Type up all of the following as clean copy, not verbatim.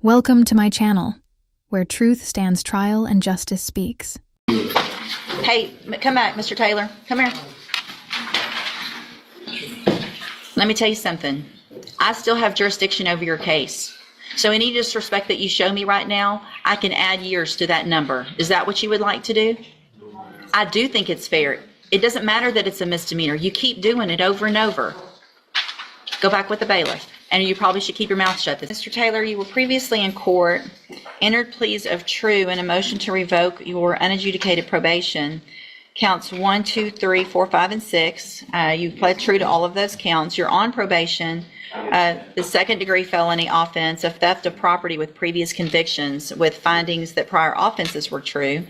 Welcome to my channel, where truth stands trial and justice speaks. Hey, come back, Mr. Taylor. Come here. Let me tell you something. I still have jurisdiction over your case. So any disrespect that you show me right now, I can add years to that number. Is that what you would like to do? I do think it's fair. It doesn't matter that it's a misdemeanor. You keep doing it over and over. Go back with the bailiff. And you probably should keep your mouth shut. Mr. Taylor, you were previously in court, entered pleas of true and a motion to revoke your unadjudicated probation. Counts 1, 2, 3, 4, 5, and 6. You pled true to all of those counts. You're on probation. The second-degree felony offense of theft of property with previous convictions with findings that prior offenses were true.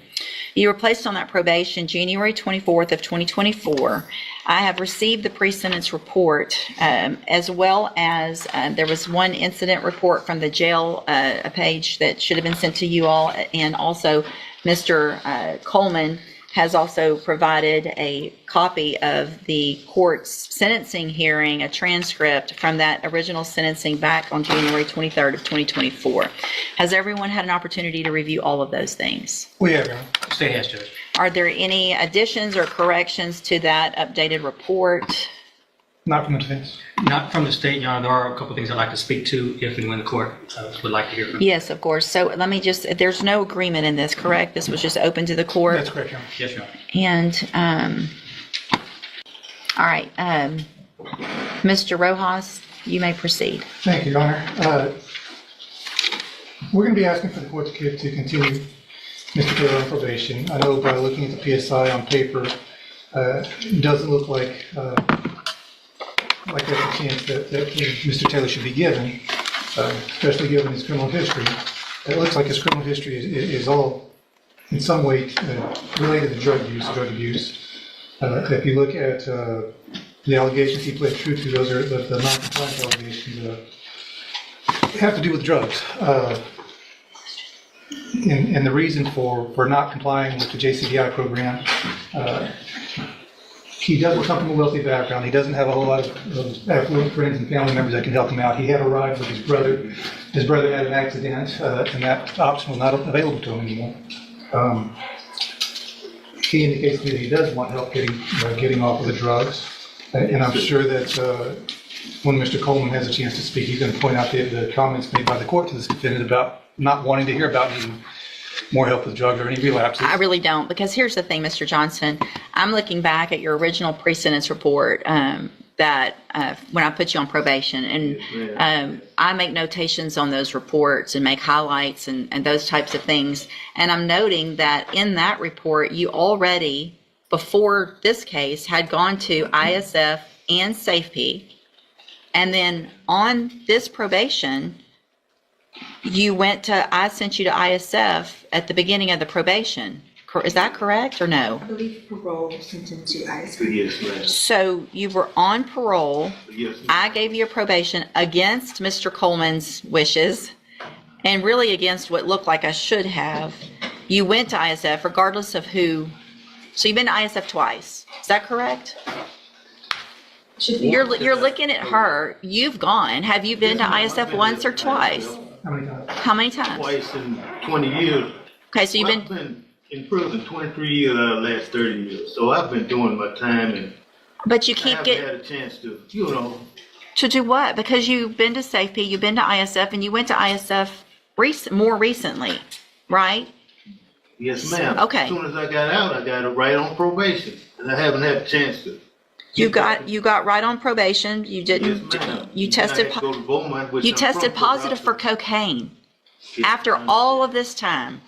You were placed on that probation January 24th of 2024. I have received the pre-sentence report, as well as there was one incident report from the jail, a page that should have been sent to you all, and also Mr. Coleman has also provided a copy of the court's sentencing hearing, a transcript from that original sentencing back on January 23rd of 2024. Has everyone had an opportunity to review all of those things? We have, Your Honor. State has, Judge. Are there any additions or corrections to that updated report? Not from the defense. Not from the state, Your Honor. There are a couple of things I'd like to speak to if and when the court would like to hear from. Yes, of course. So let me just, there's no agreement in this, correct? This was just open to the court? That's correct, Your Honor. Yes, Your Honor. And, all right, Mr. Rojas, you may proceed. Thank you, Your Honor. We're going to be asking for the court to continue Mr. Taylor on probation. I know by looking at the PSI on paper, it doesn't look like there's a chance that Mr. Taylor should be given, especially given his criminal history. It looks like his criminal history is all in some way related to drug abuse. If you look at the allegations he pled true to, those are the non-compliance allegations have to do with drugs. And the reason for not complying with the JCBI program, he doesn't come from a wealthy background. He doesn't have a whole lot of affluent friends and family members that can help him out. He had a ride with his brother. His brother had an accident, and that option was not available to him anymore. He indicates to me that he does want help getting off of the drugs, and I'm sure that when Mr. Coleman has a chance to speak, he's going to point out the comments made by the court to this defendant about not wanting to hear about needing more help with drugs or any relapses. I really don't, because here's the thing, Mr. Johnson. I'm looking back at your original pre-sentence report that when I put you on probation, and I make notations on those reports and make highlights and those types of things. And I'm noting that in that report, you already, before this case, had gone to ISF and SafeP. And then on this probation, I sent you to ISF at the beginning of the probation. Is that correct or no? I believe parole was sent into ISF. Yes, ma'am. So you were on parole. Yes, ma'am. I gave you a probation against Mr. Coleman's wishes and really against what looked like I should have. You went to ISF regardless of who. So you've been to ISF twice. Is that correct? You're looking at her. You've gone. Have you been to ISF once or twice? How many times? How many times? Twice in 20 years. Okay, so you've I've been in prison 23 years out of the last 30 years. So I've been doing my time, and but you I keep haven't getting had a chance to, to do what? Because you've been to SafeP, you've been to ISF, and you went to ISF more recently, right? Yes, ma'am. Okay. As soon as I got out, I got it right on probation, and I haven't had a chance to. You got right on probation. You didn't. Yes, ma'am. You And tested. I had to go to Beaumont, which You I'm tested from, positive for but cocaine Yes, after ma'am. all of this time,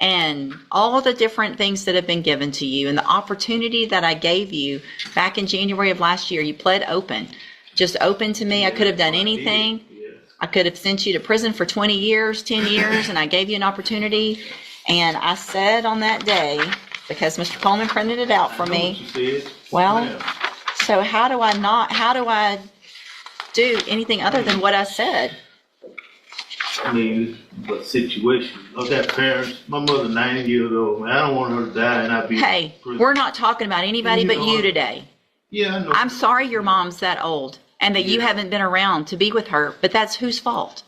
and all the different things that have been given to you, and the opportunity that I gave you back in January of last year. You pled open, just open to me. I could have done anything. Yes. I could have sent you to prison for 20 years, 10 years, and I gave you an opportunity. And I said on that day, because Mr. Coleman printed it out for I know me, what you said. well, Ma'am. so how do I do anything other than what I said? I mean, the situation. I've got parents. My mother 90 years old. Man, I don't want her to die and I be Hey, in prison. we're not talking about anybody but you today. Yeah, I know. I'm sorry your mom's that old and that you haven't been around to be with her, but that's whose fault?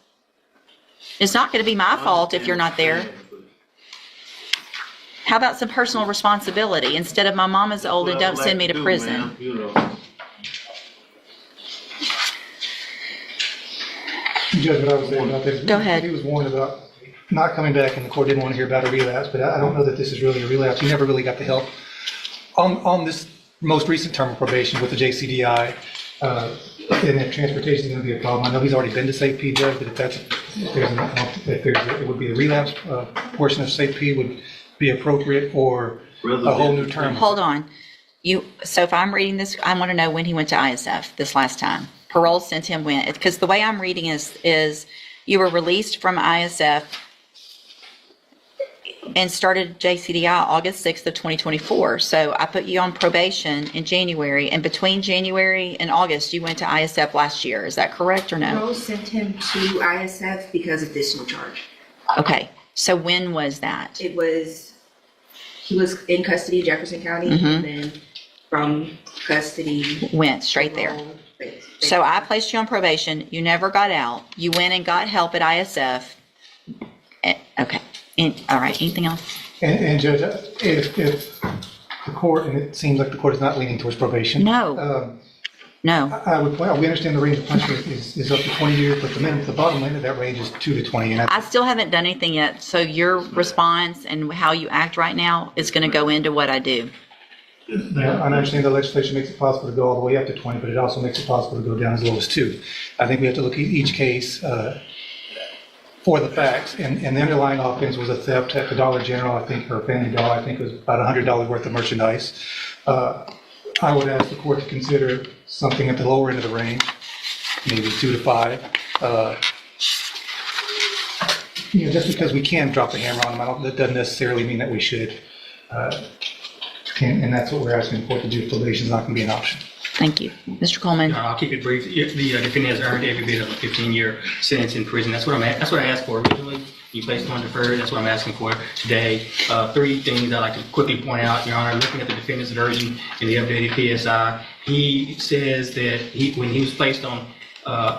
It's not going to be my fault if you're not there. How about some personal responsibility? Instead of my mom is old and don't send me to prison. Ma'am, you know. Judge, what I was saying about this. Go ahead. He was warned about not coming back, and the court didn't want to hear about a relapse, but I don't know that this is really a relapse. He never really got the help. On this most recent term of probation with the JCDI, and if transportation is going to be a problem, I know he's already been to Safe P, Judge, but it would be a relapse portion of Safe P would be appropriate for a whole new term. Hold on. So if I'm reading this, I want to know when he went to ISF this last time. Parole sent him when, because the way I'm reading is you were released from ISF and started JCDI August 6th of 2024. So I put you on probation in January, and between January and August, you went to ISF last year. Is that correct or no? Parole sent him to ISF because of additional charge. Okay. So when was that? He was in custody of Jefferson County, and then from custody. Went straight there. So I placed you on probation. You never got out. You went and got help at ISF. Okay. All right. Anything else? And Judge, if the court, and it seems like the court is not leaning towards probation. No. No. I would point out, we understand the range of punishment is up to 20 years, but the bottom end of that range is 2 to 20. And I still haven't done anything yet. So your response and how you act right now is going to go into what I do. I understand the legislation makes it possible to go all the way up to 20, but it also makes it possible to go down as low as 2. I think we have to look at each case for the facts, and the underlying offense was a theft at the Dollar General, I think, or Family Dollar, I think it was about $100 worth of merchandise. I would ask the court to consider something at the lower end of the range, maybe 2 to 5. Just because we can drop the hammer on them, that doesn't necessarily mean that we should. And that's what we're asking the court to do. Probation is not going to be an option. Thank you. Mr. Coleman. I'll keep it brief. The defendant has earned every bit of a 15-year sentence in prison. That's what I asked for originally. You placed on deferred. That's what I'm asking for today. 3 things I'd like to quickly point out, Your Honor. Looking at the defendant's version in the updated PSI, he says that when he was placed on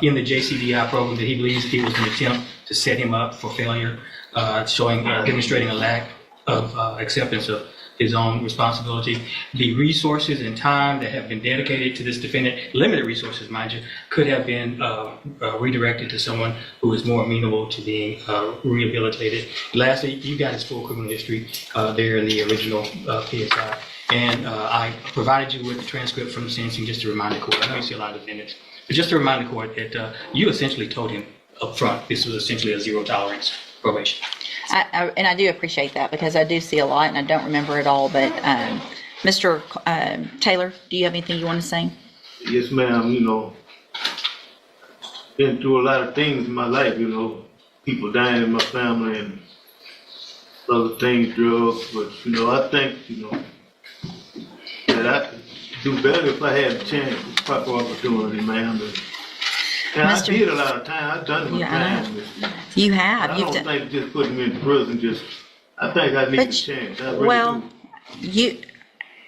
in the JCDI program, that he believes it was an attempt to set him up for failure, demonstrating a lack of acceptance of his own responsibility. The resources and time that have been dedicated to this defendant, limited resources, mind you, could have been redirected to someone who is more amenable to being rehabilitated. Lastly, you got his full criminal history there in the original PSI. And I provided you with the transcript from the sentencing just to remind the court. I know you see a lot of defendants, but just to remind the court that you essentially told him up front this was essentially a zero tolerance probation. And I do appreciate that because I do see a lot and I don't remember it all. But Mr. Taylor, do you have anything you want to say? Yes, ma'am. Been through a lot of things in my life, people dying in my family and other things, drugs. But, I think, that I could do better if I had a chance, proper opportunity, ma'am. And I did a lot of time. I've done my time. You have. I don't think just putting me in prison, I think I need a chance. I really do.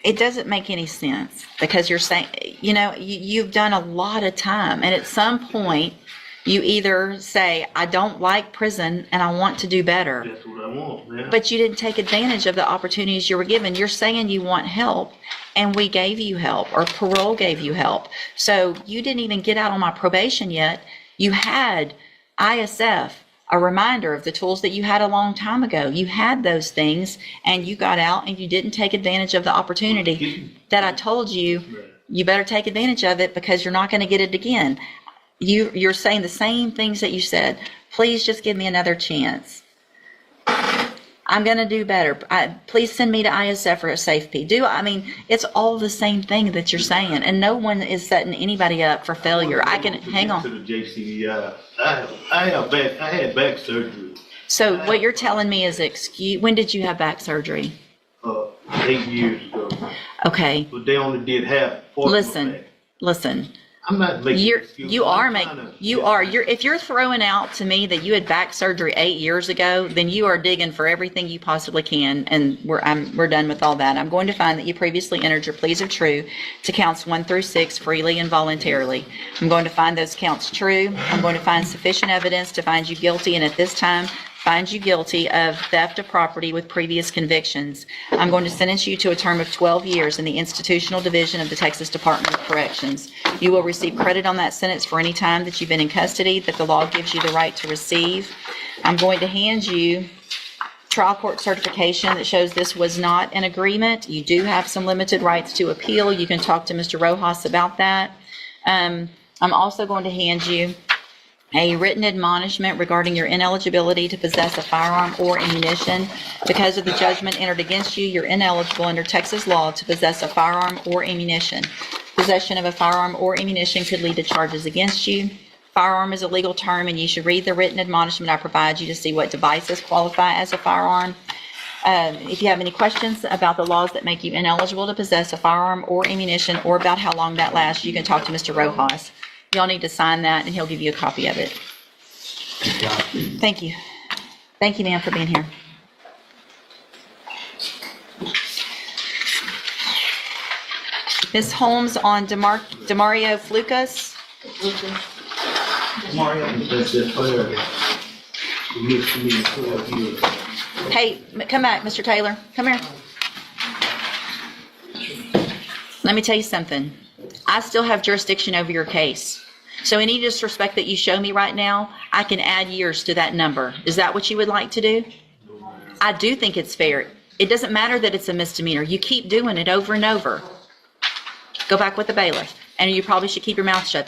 It doesn't make any sense because you're saying, you've done a lot of time. And at some point, you either say, I don't like prison and I want to do better. That's what I want, man. But you didn't take advantage of the opportunities you were given. You're saying you want help. And we gave you help, or parole gave you help. So you didn't even get out on my probation yet. You had ISF, a reminder of the tools that you had a long time ago. You had those things, and you got out, and you didn't take advantage of the opportunity that I told you. You better take advantage of it because you're not going to get it again. You're saying the same things that you said. Please just give me another chance. I'm going to do better. Please send me to ISF or a Safe P. It's all the same thing that you're saying, and no one is setting anybody up for failure. Hang on. To the JCDI. I had back surgery. So what you're telling me is when did you have back surgery? 8 years ago. Okay. But they only did half. Listen. I'm not making excuses. If you're throwing out to me that you had back surgery 8 years ago, then you are digging for everything you possibly can, and we're done with all that. I'm going to find that you previously entered your pleas are true to counts 1 through 6 freely and voluntarily. I'm going to find those counts true. I'm going to find sufficient evidence to find you guilty, and at this time, find you guilty of theft of property with previous convictions. I'm going to sentence you to a term of 12 years in the institutional division of the Texas Department of Corrections. You will receive credit on that sentence for any time that you've been in custody that the law gives you the right to receive. I'm going to hand you trial court certification that shows this was not an agreement. You do have some limited rights to appeal. You can talk to Mr. Rojas about that. I'm also going to hand you a written admonishment regarding your ineligibility to possess a firearm or ammunition. Because of the judgment entered against you, you're ineligible under Texas law to possess a firearm or ammunition. Possession of a firearm or ammunition could lead to charges against you. Firearm is a legal term, and you should read the written admonishment I provide you to see what devices qualify as a firearm. If you have any questions about the laws that make you ineligible to possess a firearm or ammunition, or about how long that lasts, you can talk to Mr. Rojas. Y'all need to sign that, and he'll give you a copy of it. Thank you. Thank you, ma'am, for being here. Ms. Holmes on Demario Flukas. Hey, come back, Mr. Taylor. Come here. Let me tell you something. I still have jurisdiction over your case. So any disrespect that you show me right now, I can add years to that number. Is that what you would like to do? I do think it's fair. It doesn't matter that it's a misdemeanor. You keep doing it over and over. Go back with the bailiff. And you probably should keep your mouth shut